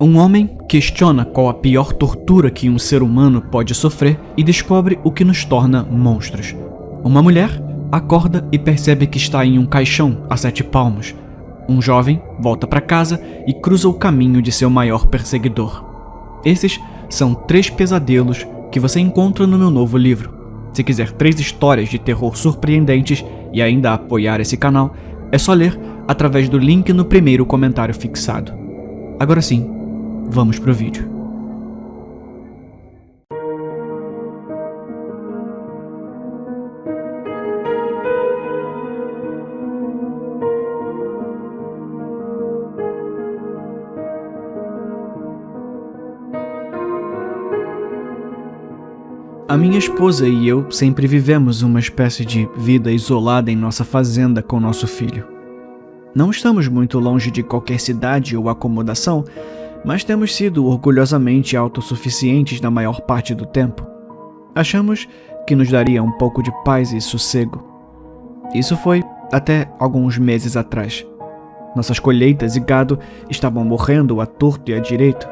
Um homem questiona qual a pior tortura que um ser humano pode sofrer e descobre o que nos torna monstros. Uma mulher acorda e percebe que está em um caixão a 7 palmos. Um jovem volta para casa e cruza o caminho de seu maior perseguidor. Esses são 3 pesadelos que você encontra no meu novo livro. Se quiser 3 histórias de terror surpreendentes e ainda apoiar esse canal, é só ler através do link no primeiro comentário fixado. Agora sim, vamos pro vídeo. A minha esposa e eu sempre vivemos uma espécie de vida isolada em nossa fazenda com nosso filho. Não estamos muito longe de qualquer cidade ou acomodação, mas temos sido orgulhosamente autossuficientes na maior parte do tempo. Achamos que nos daria um pouco de paz e sossego. Isso foi até alguns meses atrás. Nossas colheitas e gado estavam morrendo à torto e à direito.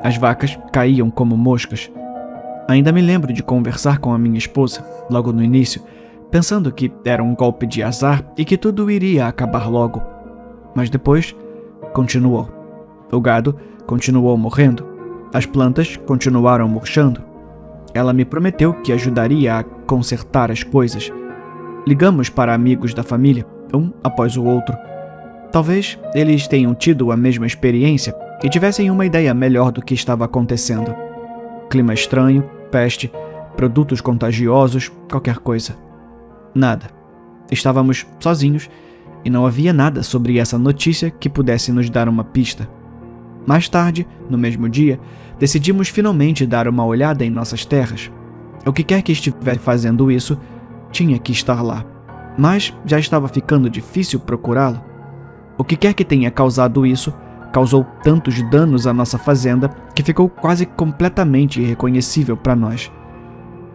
As vacas caíam como moscas. Ainda me lembro de conversar com a minha esposa, logo no início, pensando que era um golpe de azar e que tudo iria acabar logo. Mas depois, continuou. O gado continuou morrendo. As plantas continuaram murchando. Ela me prometeu que ajudaria a consertar as coisas. Ligamos para amigos da família, um após o outro. Talvez eles tenham tido a mesma experiência e tivessem uma ideia melhor do que estava acontecendo. Clima estranho, peste, produtos contagiosos, qualquer coisa. Nada. Estávamos sozinhos e não havia nada sobre essa notícia que pudesse nos dar uma pista. Mais tarde, no mesmo dia, decidimos finalmente dar uma olhada em nossas terras. O que quer que estivesse fazendo isso, tinha que estar lá. Mas já estava ficando difícil procurá-lo. O que quer que tenha causado isso, causou tantos danos à nossa fazenda que ficou quase completamente irreconhecível para nós.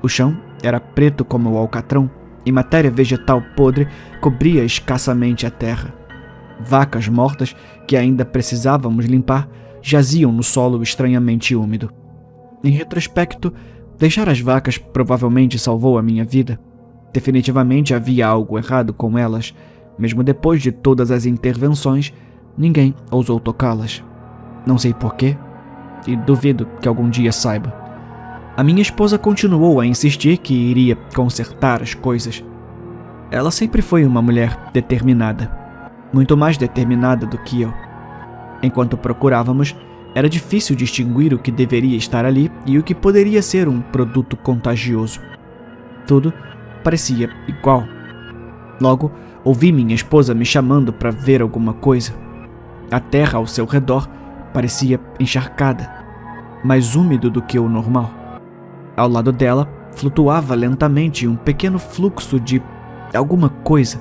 O chão era preto como o alcatrão e matéria vegetal podre cobria escassamente a terra. Vacas mortas, que ainda precisávamos limpar, jaziam no solo estranhamente úmido. Em retrospecto, deixar as vacas provavelmente salvou a minha vida. Definitivamente havia algo errado com elas. Mesmo depois de todas as intervenções, ninguém ousou tocá-las. Não sei porquê, e duvido que algum dia saiba. A minha esposa continuou a insistir que iria consertar as coisas. Ela sempre foi uma mulher determinada, muito mais determinada do que eu. Enquanto procurávamos, era difícil distinguir o que deveria estar ali e o que poderia ser um produto contagioso. Tudo parecia igual. Logo, ouvi minha esposa me chamando para ver alguma coisa. A terra ao seu redor parecia encharcada, mais úmido do que o normal. Ao lado dela, flutuava lentamente um pequeno fluxo de alguma coisa.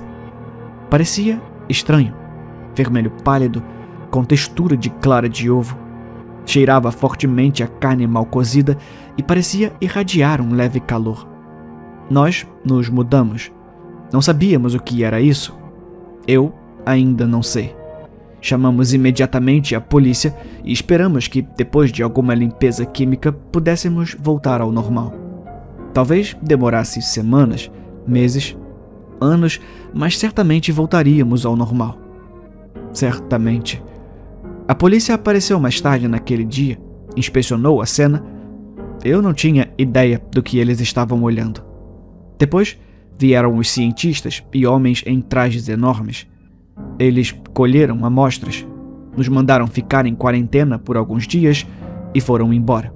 Parecia estranho, vermelho pálido, com textura de clara de ovo. Cheirava fortemente a carne mal cozida e parecia irradiar um leve calor. Nós nos mudamos. Não sabíamos o que era isso. Eu ainda não sei. Chamamos imediatamente a polícia e esperamos que, depois de alguma limpeza química, pudéssemos voltar ao normal. Talvez demorasse semanas, meses, anos, mas certamente voltaríamos ao normal. Certamente. A polícia apareceu mais tarde naquele dia, inspecionou a cena. Eu não tinha ideia do que eles estavam olhando. Depois vieram os cientistas e homens em trajes enormes. Eles colheram amostras, nos mandaram ficar em quarentena por alguns dias e foram embora.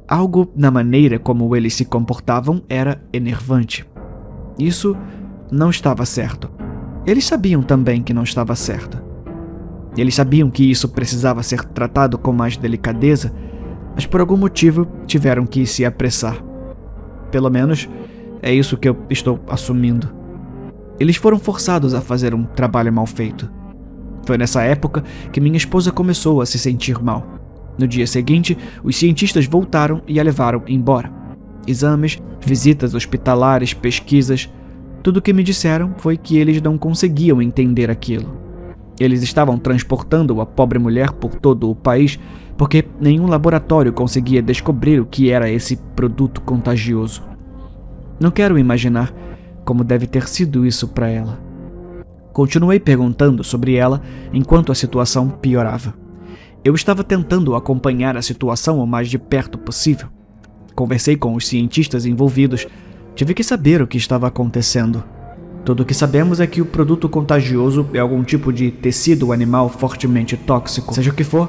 Algo na maneira como eles se comportavam era enervante. Isso não estava certo. Eles sabiam também que não estava certo. Eles sabiam que isso precisava ser tratado com mais delicadeza, mas por algum motivo tiveram que se apressar. Pelo menos é isso que eu estou assumindo. Eles foram forçados a fazer um trabalho mal feito. Foi nessa época que minha esposa começou a se sentir mal. No dia seguinte, os cientistas voltaram e a levaram embora. Exames, visitas hospitalares, pesquisas. Tudo o que me disseram foi que eles não conseguiam entender aquilo. Eles estavam transportando a pobre mulher por todo o país porque nenhum laboratório conseguia descobrir o que era esse produto contagioso. Não quero imaginar como deve ter sido isso para ela. Continuei perguntando sobre ela enquanto a situação piorava. Eu estava tentando acompanhar a situação o mais de perto possível. Conversei com os cientistas envolvidos. Tive que saber o que estava acontecendo. Tudo o que sabemos é que o produto contagioso é algum tipo de tecido animal fortemente tóxico. Seja o que for,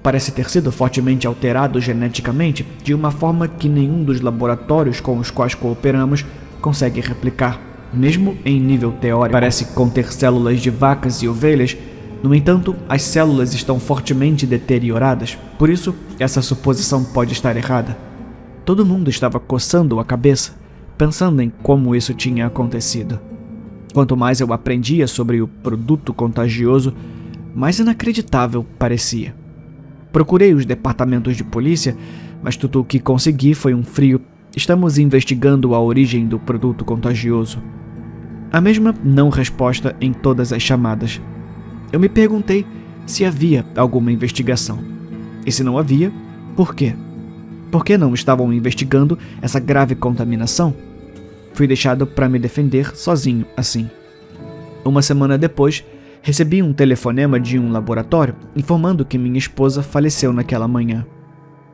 parece ter sido fortemente alterado geneticamente de uma forma que nenhum dos laboratórios com os quais cooperamos consegue replicar, mesmo em nível teórico. Parece conter células de vacas e ovelhas. No entanto, as células estão fortemente deterioradas, por isso essa suposição pode estar errada. Todo mundo estava coçando a cabeça, pensando em como isso tinha acontecido. Quanto mais eu aprendia sobre o produto contagioso, mais inacreditável parecia. Procurei os departamentos de polícia, mas tudo o que consegui foi um frio: estamos investigando a origem do produto contagioso. A mesma não resposta em todas as chamadas. Eu me perguntei se havia alguma investigação. E se não havia, por quê? Por que não estavam investigando essa grave contaminação? Fui deixado para me defender sozinho assim. Uma semana depois, recebi um telefonema de um laboratório informando que minha esposa faleceu naquela manhã.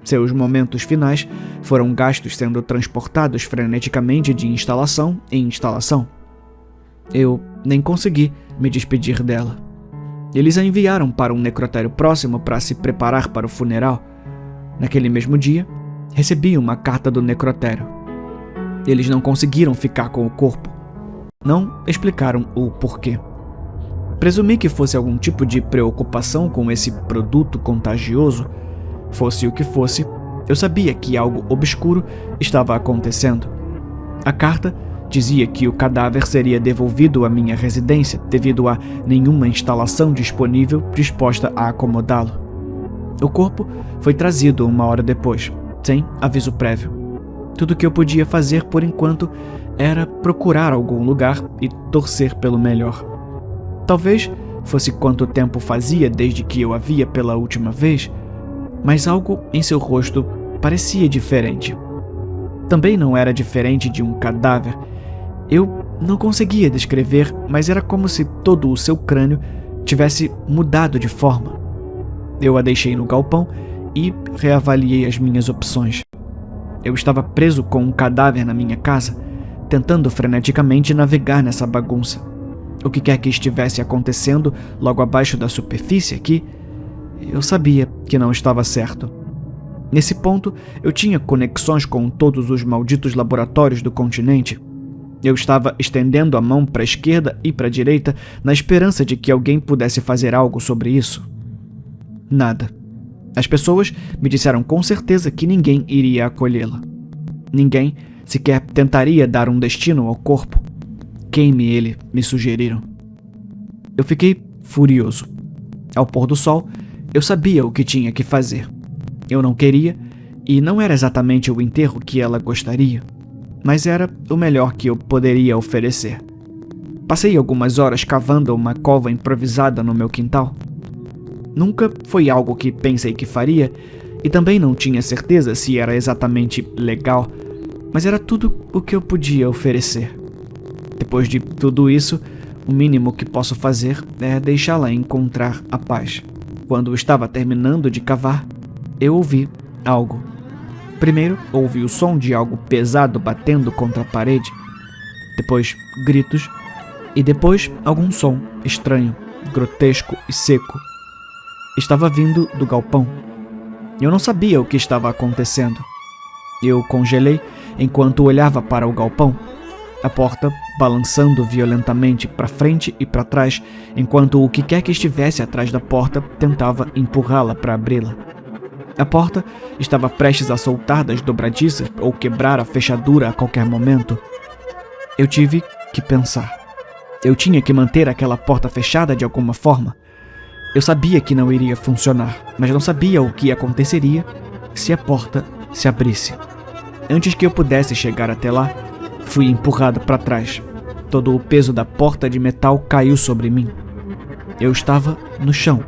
Seus momentos finais foram gastos sendo transportados freneticamente de instalação em instalação. Eu nem consegui me despedir dela. Eles a enviaram para um necrotério próximo para se preparar para o funeral. Naquele mesmo dia, recebi uma carta do necrotério. Eles não conseguiram ficar com o corpo. Não explicaram o porquê. Presumi que fosse algum tipo de preocupação com esse produto contagioso. Fosse o que fosse, eu sabia que algo obscuro estava acontecendo. A carta dizia que o cadáver seria devolvido à minha residência devido a nenhuma instalação disponível disposta a acomodá-lo. O corpo foi trazido uma hora depois, sem aviso prévio. Tudo o que eu podia fazer por enquanto era procurar algum lugar e torcer pelo melhor. Talvez fosse quanto tempo fazia desde que eu a via pela última vez, mas algo em seu rosto parecia diferente. Também não era diferente de um cadáver. Eu não conseguia descrever, mas era como se todo o seu crânio tivesse mudado de forma. Eu a deixei no galpão e reavaliei as minhas opções. Eu estava preso com um cadáver na minha casa, tentando freneticamente navegar nessa bagunça. O que quer que estivesse acontecendo logo abaixo da superfície aqui, eu sabia que não estava certo. Nesse ponto, eu tinha conexões com todos os malditos laboratórios do continente. Eu estava estendendo a mão para a esquerda e para a direita na esperança de que alguém pudesse fazer algo sobre isso. Nada. As pessoas me disseram com certeza que ninguém iria acolhê-la. Ninguém sequer tentaria dar um destino ao corpo. Queime ele, me sugeriram. Eu fiquei furioso. Ao pôr do sol, eu sabia o que tinha que fazer. Eu não queria, e não era exatamente o enterro que ela gostaria, mas era o melhor que eu poderia oferecer. Passei algumas horas cavando uma cova improvisada no meu quintal. Nunca foi algo que pensei que faria, e também não tinha certeza se era exatamente legal, mas era tudo o que eu podia oferecer. Depois de tudo isso, o mínimo que posso fazer é deixá-la encontrar a paz. Quando eu estava terminando de cavar, eu ouvi algo. Primeiro, ouvi o som de algo pesado batendo contra a parede. Depois, gritos. E depois, algum som estranho, grotesco e seco. Estava vindo do galpão. Eu não sabia o que estava acontecendo. Eu congelei enquanto olhava para o galpão. A porta balançando violentamente para frente e para trás, enquanto o que quer que estivesse atrás da porta tentava empurrá-la para abri-la. A porta estava prestes a soltar das dobradiças ou quebrar a fechadura a qualquer momento. Eu tive que pensar. Eu tinha que manter aquela porta fechada de alguma forma. Eu sabia que não iria funcionar, mas não sabia o que aconteceria se a porta se abrisse. Antes que eu pudesse chegar até lá, fui empurrado para trás. Todo o peso da porta de metal caiu sobre mim. Eu estava no chão.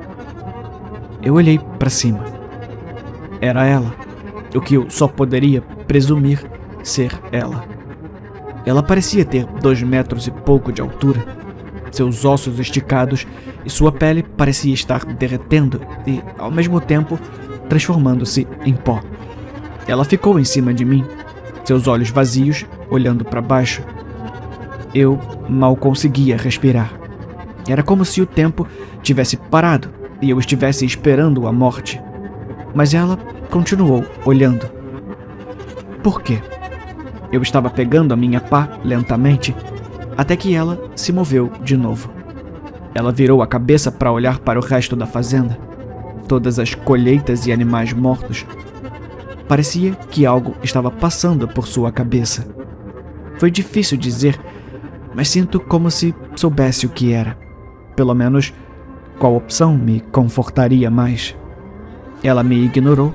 Eu olhei para cima. Era ela, o que eu só poderia presumir ser ela. Ela parecia ter 2 metros e pouco de altura, seus ossos esticados e sua pele parecia estar derretendo e, ao mesmo tempo, transformando-se em pó. Ela ficou em cima de mim, seus olhos vazios, olhando para baixo. Eu mal conseguia respirar. Era como se o tempo tivesse parado e eu estivesse esperando a morte. Mas ela continuou olhando. Por quê? Eu estava pegando a minha pá lentamente, até que ela se moveu de novo. Ela virou a cabeça para olhar para o resto da fazenda. Todas as colheitas e animais mortos. Parecia que algo estava passando por sua cabeça. Foi difícil dizer, mas sinto como se soubesse o que era. Pelo menos, qual opção me confortaria mais. Ela me ignorou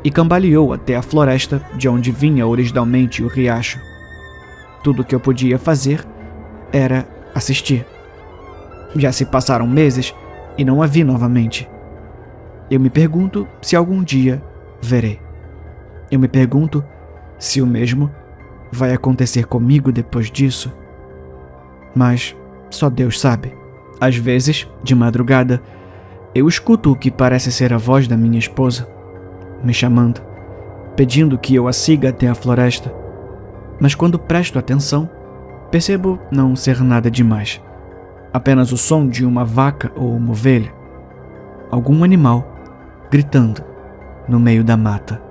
e cambaleou até a floresta de onde vinha originalmente o riacho. Tudo o que eu podia fazer era assistir. Já se passaram meses e não a vi novamente. Eu me pergunto se algum dia verei. Eu me pergunto se o mesmo vai acontecer comigo depois disso. Mas só Deus sabe. Às vezes, de madrugada, eu escuto o que parece ser a voz da minha esposa, me chamando, pedindo que eu a siga até a floresta. Mas quando presto atenção, percebo não ser nada demais. Apenas o som de uma vaca ou uma ovelha. Algum animal gritando no meio da mata.